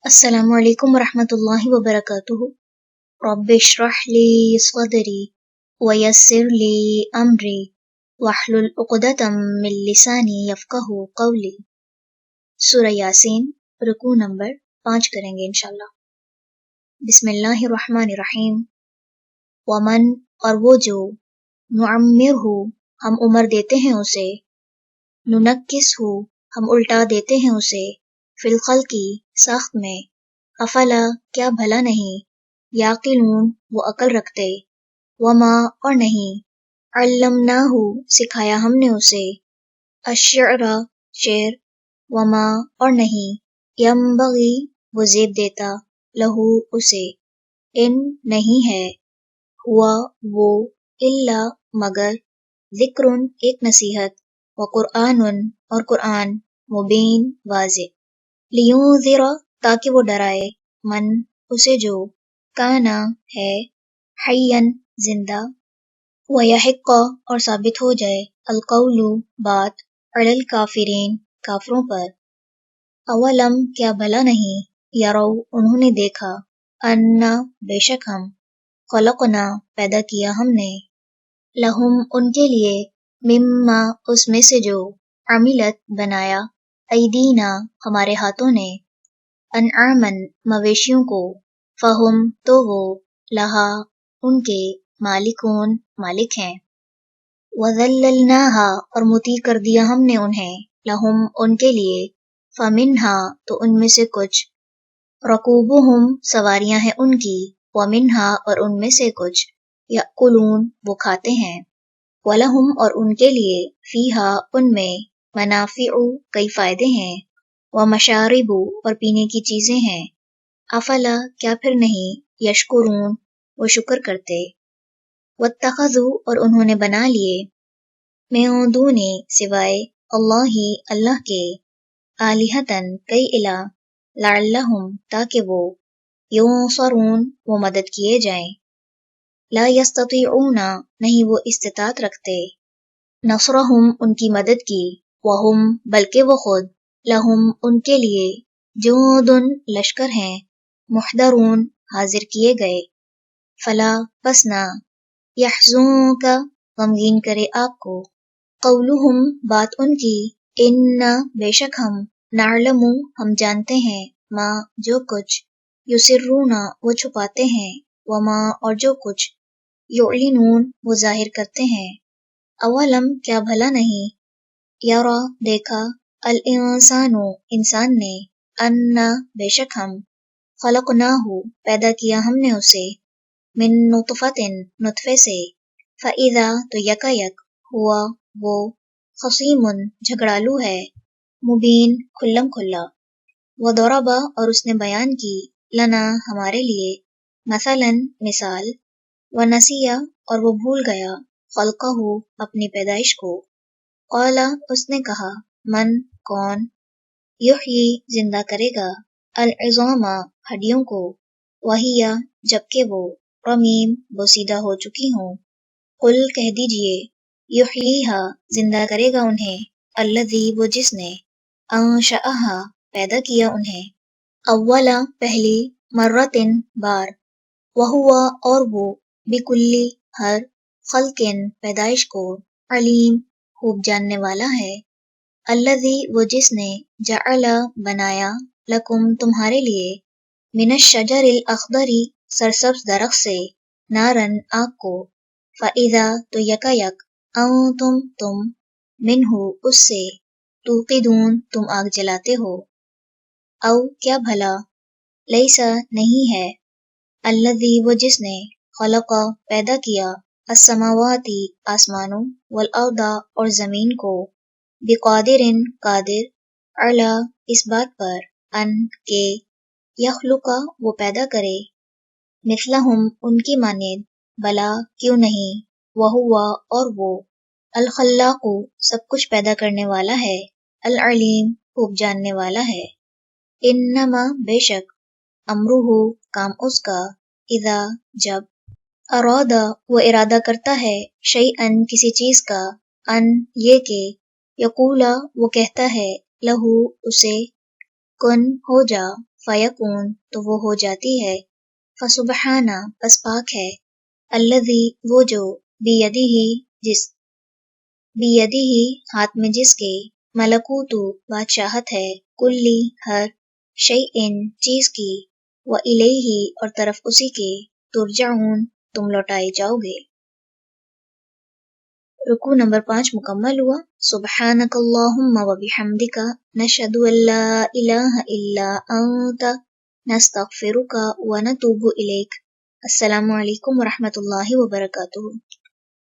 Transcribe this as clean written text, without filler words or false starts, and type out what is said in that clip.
السلام علیکم ورحمۃ اللہ وبرکاتہ۔ رب اشرح لی صدری ویسر لی امری واحلل عقدۃ من لسانی یفقہوا قولی۔ سورہ یاسین، رکوع نمبر 5 کریں گے انشاءاللہ۔ بسم اللہ الرحمن الرحیم۔ ومن، اور وہ جو، نعمرہ، ہم عمر دیتے ہیں اسے، ننکسہ، ہم الٹا دیتے ہیں اسے، فی الخلق، ساخت میں، افلا، کیا بھلا نہیں، یعقلون، وہ عقل رکھتے، وما، اور نہیں، علمناہ، سکھایا ہم نے اسے، الشعر، شعر، وما، اور نہیں، ینبغی، وہ زیب دیتا، لہو، اسے، ان، نہیں ہے، ہوا، وہ، الا، مگر، ذکر، ایک نصیحت، وقرآن، اور قرآن، مبین، واضح، لینذر، تاکہ وہ ڈرائے، من، اسے جو، کانا، ہے، حیًّا، زندہ، ویحق، اور ثابت ہو جائے، القول، بات، علی الکافرین، کافروں پر، اولم، کیا بھلا نہیں، یرو، انہوں نے دیکھا، انا، بے شک ہم، خلقنا، پیدا کیا ہم نے، لہم، ان کے لیے، مما، اس میں سے جو، عملت، بنایا، ایدینا، ہمارے ہاتھوں نے، انعامًا، مویشیوں کو، فہم، تو وہ، لہا، ان کے، مالکون، مالک ہیں، وذللناہا، اور مطیع کر دیا ہم نے انہیں، لہم، ان کے لیے، فمنہا، تو ان میں سے کچھ، رکوبہم، سواریاں ہیں ان کی، ومنہا، اور ان میں سے کچھ، یأکلون، وہ کھاتے ہیں، ولہم، اور ان کے لیے، فیہا، ان میں، منافع، کئی فائدے ہیں، ومشارب، اور پینے کی چیزیں ہیں، افلا، کیا پھر نہیں، یشکرون، وہ شکر کرتے، واتخذوا، اور انہوں نے بنا لیے، من دون، سوائے، اللہ، اللہ کے، آلہۃً، کئی الہ، لعلہم، تاکہ وہ، ینصرون، وہ مدد کیے جائیں، لا یستطیعون، نہیں وہ استطاعت رکھتے، نصرہم، ان کی مدد کی، وہم، بلکہ وہ خود، لہم، ان کے لیے، جند، لشکر ہیں، محضرون، حاضر کیے گئے، فلا، پس نہ، یحزنک، غمگین کرے آپ کو، قولہم، بات ان کی، انا، بے شک ہم، نعلم، ہم جانتے ہیں، ما، جو کچھ، یسرون، وہ چھپاتے ہیں، وما، اور جو کچھ، یعلنون، وہ ظاہر کرتے ہیں، اولم، کیا بھلا نہیں، یرا، دیکھا، الانسان، انسان نے، انا، بے شک ہم، خلقناہ، پیدا کیا ہم نے اسے، من نطفۃ، نطفے سے، فاذا، تو یکایک، ہوا، وہ، خصیم، جھگڑالو ہے، مبین، کھلم کھلا، وضرب، اور اس نے بیان کی، لنا، ہمارے لیے، مثلاً، مثال، ونسیا، اور وہ بھول گیا، خلقہ، اپنی پیدائش کو، قال، اس نے کہا، من، کون، یحیی، زندہ کرے گا، العظام، ہڈیوں کو، وہی، جبکہ وہ، رمیم، بوسیدہ ہو چکی ہوں، قل، کہہ دیجئے، یحییہا، زندہ کرے گا انہیں، الذی، وہ جس نے، انشأہا، پیدا کیا انہیں، اولا، پہلی، مرتن، بار، وہوا، اور وہ، بکلی، ہر، خلقن، پیدائش کو، علیم، خوب جاننے والا ہے، الذی، وہ جس نے، جعل، بنایا، لکم، تمہارے لیے، من الشجر الاخضر، سرسبز درخت سے، نارن، آگ کو، فاذا، تو یکایک، انتم، تم، منہ، اس سے، توقدون، تم آگ جلاتے ہو، او، کیا بھلا، لیسا، نہیں ہے، الذی، وہ جس نے، خلق، پیدا کیا، السماوات، آسمانوں، والارض، اور زمین کو، بقادر، قادر، علی، اس بات پر، ان، کے، یخلق، وہ پیدا کرے، مثلہم، ان کی مانند، بلا، کیوں نہیں، وہوا، اور وہ، الخلاق، سب کچھ پیدا کرنے والا ہے، العلیم، خوب جاننے والا ہے، انما، بے شک، امرہ، کام اس کا، اذا، جب، ارادہ، وہ ارادہ کرتا ہے، شیئن، کسی چیز کا، ان، یہ کہ، یقولا، وہ کہتا ہے، لہو، اسے، کن، ہو جا، فیکون تو وہ ہو جاتی ہے، فسبحانہ پس پاک ہے، الذی وہ جو بیدہ ہاتھ میں جس کے، ملکوت بادشاہت ہے، کلی ہر، شیئن چیز کی، وَإِلَیہ اور طرف اسی کے، ترجعون تم لوٹائے جاؤ گے۔ رکوع نمبر 5 مکمل ہوا۔ سبحانک اللہم وبحمدک، نشہد ان لا الہ الا انت، نستغفرک ونتوب الیک۔ السلام علیکم ورحمۃ اللہ وبرکاتہ۔